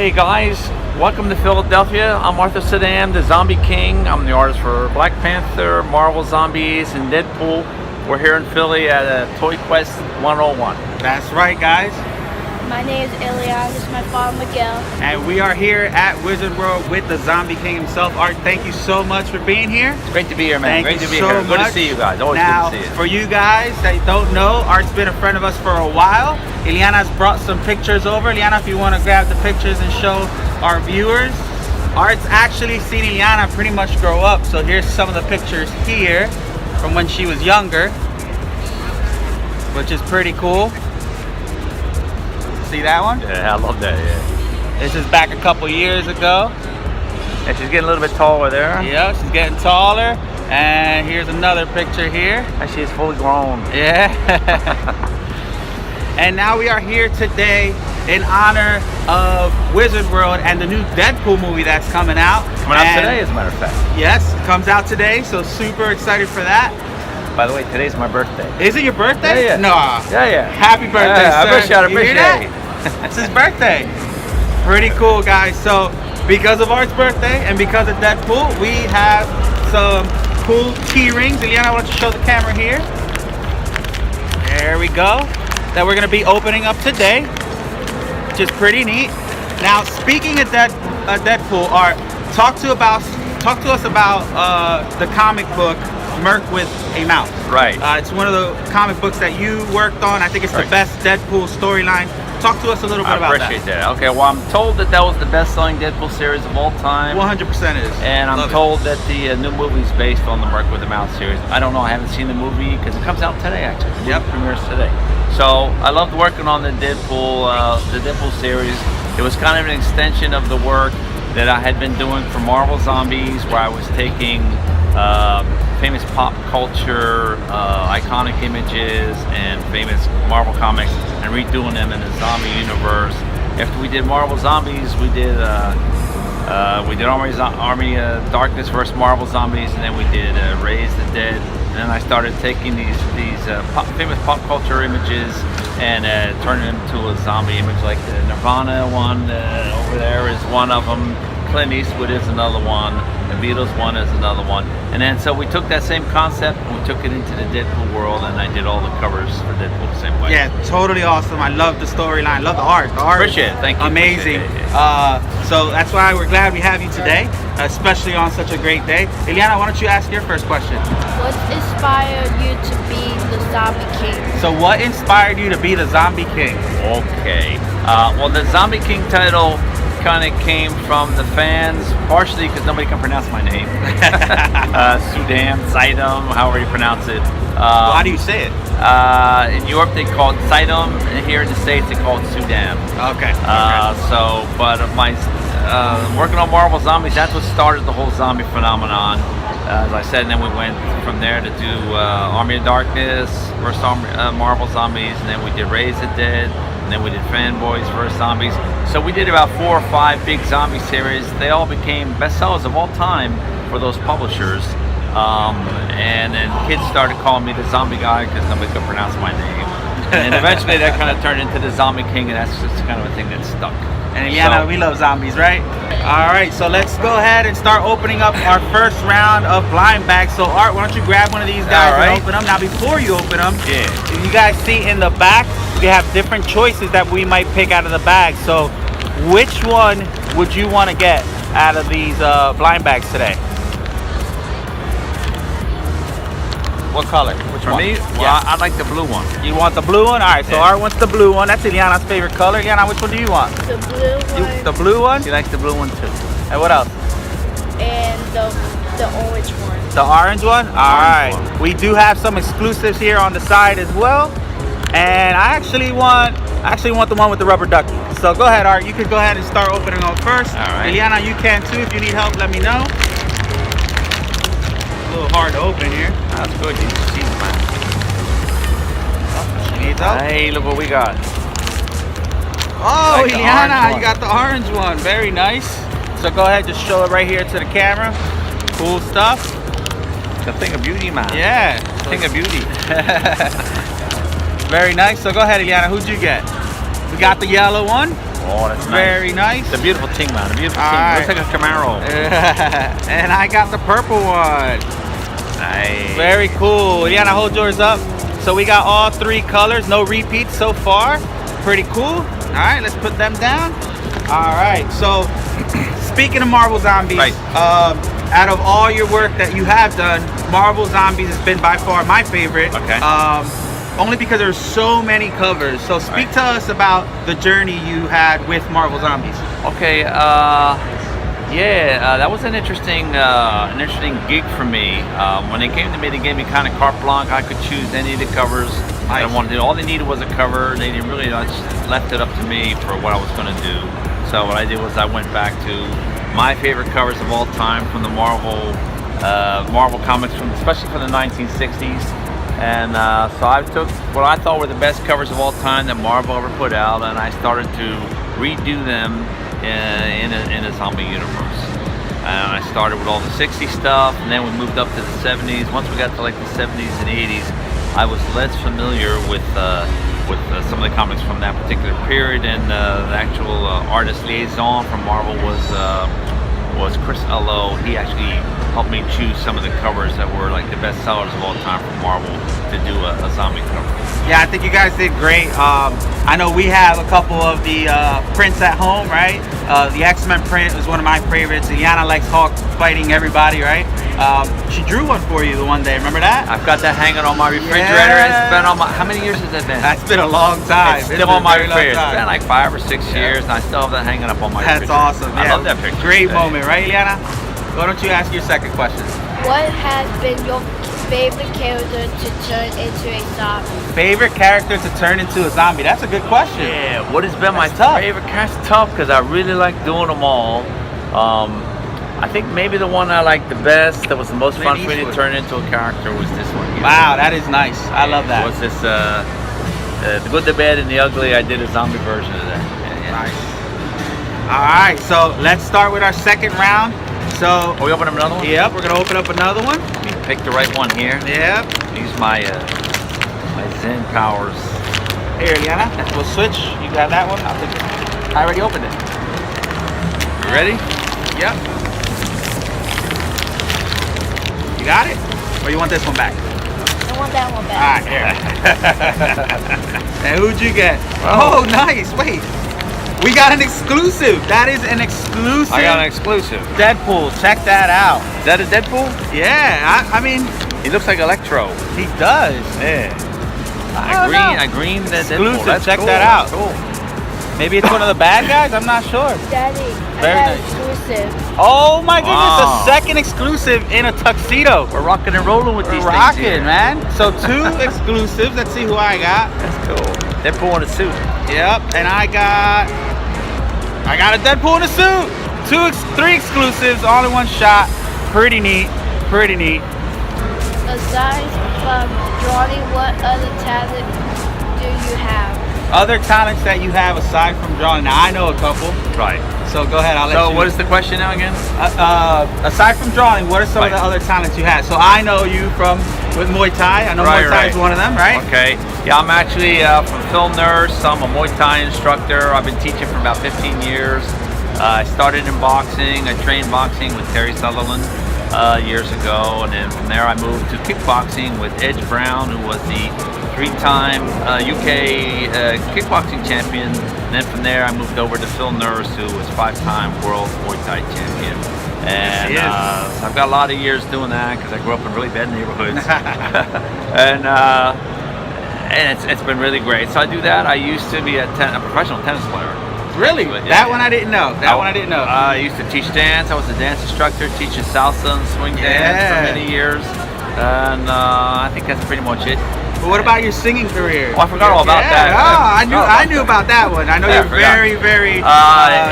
Hey guys, welcome to Philadelphia. I'm Suydam The Zombie King. I'm the artist for Black Panther, Marvel Zombies, and Deadpool. We're here in Philly at Toyquest101. That's right, guys. My name is Ileana. This is my father, Miguel. And we are here at Wizard World with the Zombie King himself. Art, thank you so much for being here. It's great to be here, man. Thank great you to be so here. Good much. to see you guys. Always Now, good to see you. for you guys that don't know, Art's been a friend of us for a while. Ileana's brought some pictures over. Ileana, if you want to grab the pictures and show our viewers. Art's actually seen Ileana pretty much grow up. So here's some of the pictures here from when she was younger, which is pretty cool. See that one? Yeah, I love that, yeah. This is back a couple years ago. And she's getting a little bit taller there. Yeah, she's getting taller. And here's another picture here. And she's fully grown. Yeah. And now we are here today in honor of Wizard World and the new Deadpool movie that's coming out. Coming out today, as a matter of fact. Yes, comes out today, so super excited for that. By the way, today's my birthday. Is it your birthday? Yeah, yeah. No. Yeah. Happy birthday, I sir. appreciate it. It's his birthday. Pretty cool, guys. So because of Art's birthday and because of Deadpool, we have some cool key rings. Ileana, I want you to show the camera here. There we go. That we're going to be opening up today, which is pretty neat. Now, speaking of Deadpool, Art, talk to us about the comic book Merc with a Mouth. Right. It's one of the comic books that you worked on. I think it's the best Deadpool storyline. Talk to us a little bit about that. I appreciate that. Okay, well, I'm told that was the best-selling Deadpool series of all time. 100% is. And I'm told that the new movie is based on the Merc with the Mouth series. I don't know. I haven't seen the movie because it comes out today, actually. Yep. It premieres today. So I loved working on the Deadpool series. It was kind of an extension of the work that I had been doing for Marvel Zombies, where I was taking famous pop culture, iconic images, and famous Marvel comics, and redoing them in the zombie universe. After we did Marvel Zombies, we did Army of Darkness versus Marvel Zombies, and then we did Raise the Dead. And then I started taking these famous pop culture images and turning them into a zombie image, like the Nirvana one over there is one of them. Clint Eastwood is another one. The Beatles one is another one. And then so we took that same concept and we took it into the Deadpool world, and I did all the covers for Deadpool the same way. Yeah, totally awesome. I love the storyline. Love the art. The art appreciate it. Thank you. Amazing. So that's why we're glad we have you today, especially on such a great day. Ileana, why don't you ask your first question? What inspired you to be the Zombie King? So what inspired you to be the Zombie King? Okay. Well, the Zombie King title kind of came from the fans, partially because nobody can pronounce my name. Suydam, however you pronounce it. How do you say it? In Europe they call it Suydam, and here in the States they call it Suydam. Okay. But my working on Marvel Zombies, that's what started the whole zombie phenomenon. As I said, and then we went from there to do Army of Darkness versus Marvel Zombies, and then we did Raise the Dead, and then we did Fanboys versus Zombies. So we did about 4 or 5 big zombie series. They all became bestsellers of all time for those publishers. And then kids started calling me the zombie guy because nobody could pronounce my name. And then eventually that kind of turned into the Zombie King, and that's just kind of a thing that stuck. And Ileana, we love zombies, right? All right, so let's go ahead and start opening up our first round of blind bags. So Art, why don't you grab one of these guys and open them? Now before you open them, you guys see in the back, we have different choices that we might pick out of the bag. So which one would you want to get out of these blind bags today? What color? Which one? For me, well, I like the blue one. You want the blue one? All right, so Art wants the blue one. That's Ileana's favorite color. Ileana, which one do you want? The blue one. The blue one? She likes the blue one too. And what else? And the orange one. The orange one? All right. We do have some exclusives here on the side as well. And I actually want the one with the rubber ducky. So go ahead, Art. You could go ahead and start opening them first. All right. Ileana, you can too. If you need help, let me know. A little hard to open here. That's good. You see the man. She needs help. Hey, look what we got. Oh, Like the Ileana, orange you got the orange one. Very nice. So go ahead, just show it right here to the camera. Cool stuff. The thing of beauty, man. Yeah. The thing of beauty. Very nice. So go ahead, Ileana. Who'd you get? We got the yellow one. Oh, that's nice. Very nice. It's a beautiful ting, man. A beautiful All ting. right. Looks like a Camaro. And I got the purple one. Nice. Very cool. Liana, hold yours up. So we got all 3 colors, no repeats so far. Pretty cool. All right, let's put them down. All right, so speaking of Marvel Zombies, Right. Out of all your work that you have done, Marvel Zombies has been by far my favorite. Okay. Only because there's so many covers. So speak Right. to us about the journey you had with Marvel Zombies. Okay. That was an interesting gig for me. When they came to me, they gave me kind of carte blanche. I could choose any of the covers I wanted to do. All they needed was a cover. They didn't really just left it up to me for what I was going to do. So what I did was I went back to my favorite covers of all time from the Marvel comics, especially from the 1960s. And so I took what I thought were the best covers of all time that Marvel ever put out, and I started to redo them in a zombie universe. And I started with all the 60s stuff, and then we moved up to the 70s. Once we got to like the 70s and 80s, I was less familiar with some of the comics from that particular period, and the actual artist liaison from Marvel was Chris Allo. He actually helped me choose some of the covers that were like the best sellers of all time from Marvel to do a zombie cover. Yeah, I think you guys did great. I know we have a couple of the prints at home, right? The X-Men print was one of my favorites. Liana likes Hulk fighting everybody, right? She drew one for you the one day. Remember that? I've got that hanging on my refrigerator. Yeah. It's been on my. How many years has that been? That's been a long time. It's still on my refrigerator. It's been Time. like 5 or 6 years, and I still have that hanging up on my That's refrigerator. awesome. I Yeah. love that picture. Great today. moment, right, Liana? Why don't you ask your second question? What has been your favorite character to turn into a zombie? Favorite character to turn into a zombie? That's a good question. Yeah, what has been my That's tough. favorite character? Tough because I really like doing them all. I think maybe the one I liked the best, that was the most fun for me to Eastwood. turn into a character, was this one here. Wow, that is nice. I love that. Was this the good, the bad, and the ugly? I did a zombie version of that. Yeah. Nice. All right, so let's start with our second round. So, Oh, we open up another one? yep, we're gonna open up another one. Let me pick the right one here. Yep. Use my Zen powers. Here, Liana, we'll switch. You got that one? I'll take it. I already opened it. You ready? Yep. You got it? Or you want this one back? I want that one All back. right, here. And who'd you get? Oh. Oh, nice. Wait. We got an exclusive. That is an exclusive. I got an exclusive. Deadpool. Check that out. Is that a Deadpool? Yeah, I mean, He looks like Electro. he does. Yeah. I don't know. I green that Exclusive. Deadpool. That's Check cool. that out. That's cool. Maybe it's one of the bad guys. I'm not sure. Daddy, Very I got nice. exclusive. Oh my goodness! Wow. A second exclusive in a tuxedo. We're rocking and rolling with We're these rocking, things here. man. So 2 exclusives. Let's see who I got. That's cool. Deadpool in a suit. Yep, and I got a Deadpool in a suit. 3 exclusives, all in one shot. Pretty neat. Pretty neat. Aside from drawing, what other talent do you have? Other talents that you have aside from drawing. Now I know a couple. Right. So go ahead. I'll let So you. what is the question now again? Aside from drawing, what are some of the Right. other talents you have? So I know you with Muay Thai. I know Right, Muay Thai is right. one of them, right? Okay. Yeah, I'm actually from Film Nurse. I'm a Muay Thai instructor. I've been teaching for about 15 years. I started in boxing. I trained boxing with Terry Sutherland years ago, and then from there I moved to kickboxing with Edge Brown, who was the 3-time UK kickboxing champion. And then from there I moved over to Phil Nurse, who was 5-time world Muay Thai champion. And Yes, so I've got a lot of years doing that because I grew up in really bad neighborhoods. and it's been really great. So I do that. I used to be a professional tennis player. Really? Yeah, That yeah. one I didn't know. That one I didn't know. I used to teach dance. I was a dance instructor, teaching salsa and swing dance Yeah. for many years. And I think that's pretty much it. But what about your singing career? Oh, I forgot all about that. Oh, I knew about that one. I know Yeah, I you're forgot. very, very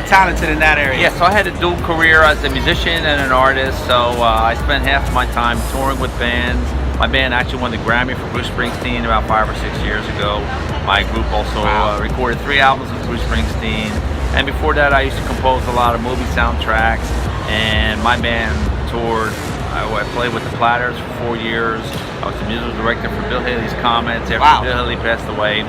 talented in that area. Yeah, so I had a dual career as a musician and an artist. So I spent half of my time touring with bands. My band actually won the Grammy for Bruce Springsteen about 5 or 6 years ago. My group also recorded 3 albums with Bruce Springsteen. And before that, I used to compose a lot of movie soundtracks. And my band toured. I played with the Platters for 4 years. I was the musical director for Bill Haley's Comets after Wow. Bill Haley passed away.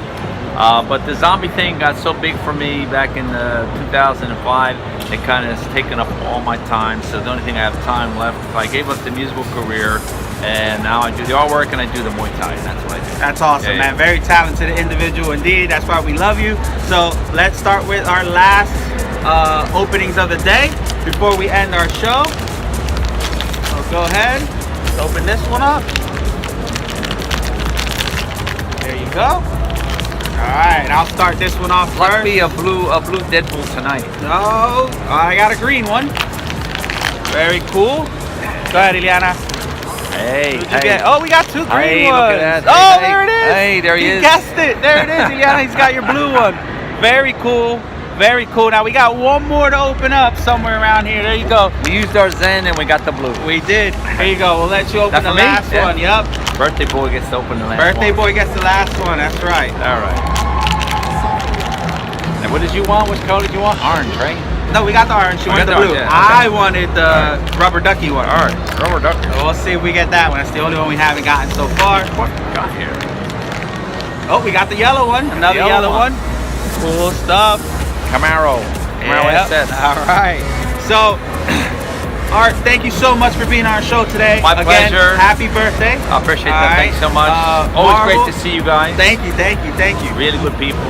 But the zombie thing got so big for me back in 2005, it kind of has taken up all my time. So the only thing I have time left, I gave up the musical career, and now I do the artwork and I do the Muay Thai, and that's what I do. That's awesome, man. Very talented individual indeed. That's why we love you. So let's start with our last openings of the day before we end our show. So go ahead, let's open this one up. There you go. All right, I'll start this one off Must first. be a blue Deadpool tonight. No, I got a green one. Very cool. Go ahead, Ileana. Hey, What'd you get? Oh, we got two green Hey, ones. look at that. Oh, Hey, there it is. hey, there he is. Guessed it. There it is, Ileana. He's got your blue one. Very cool. Very cool. Now we got one more to open up somewhere around here. There you go. We used our Zen and we got the blue. We did. Here you go. We'll let you open That the for me? last Yeah. one. Yup. Birthday boy gets to open the last Birthday one. boy gets the last one. That's right. All right. And what did you want? Which color did you want? Orange, right? No, we got the orange. She We wanted the got the blue. orange, yeah. I wanted the rubber ducky one. All right. Rubber duck. So we'll see if we get that one. That's the only one we haven't gotten so far. What we got here? Oh, we got the yellow one. Another The yellow yellow one. Cool stuff. Camaro. Camaro Yep. SS. All right. So, Art, thank you so much for being on our show today. My Again, pleasure. Happy birthday. I appreciate All that. right. Thanks so much. Always Marvel, great to see you guys. Thank you, thank you, thank you. Really good people.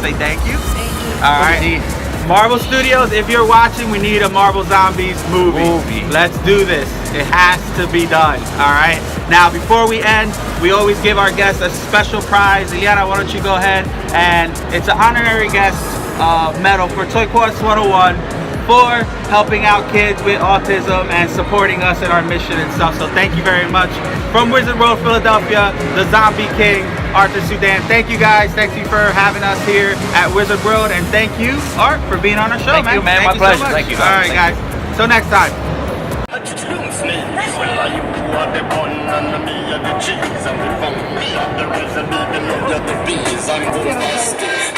Say thank you. Thank you. All right. Marvel Studios, if you're watching, we need a Marvel Zombies movie. Let's do this. It has to be done. All right. Now, before we end, we always give our guests a special prize. Ileana, why don't you go ahead? And it's an honorary guest medal for Toyquest101 for helping out kids with autism and supporting us in our mission and stuff. So thank you very much. From Wizard World, Philadelphia, the Zombie King, Arthur Suydam. Thank you guys. Thank you for having us here at Wizard World. And thank you, Art, for being on our show, Thank man. you, man. My so pleasure. much. Thank you, All guys. right, guys. Till next time. I'm the best.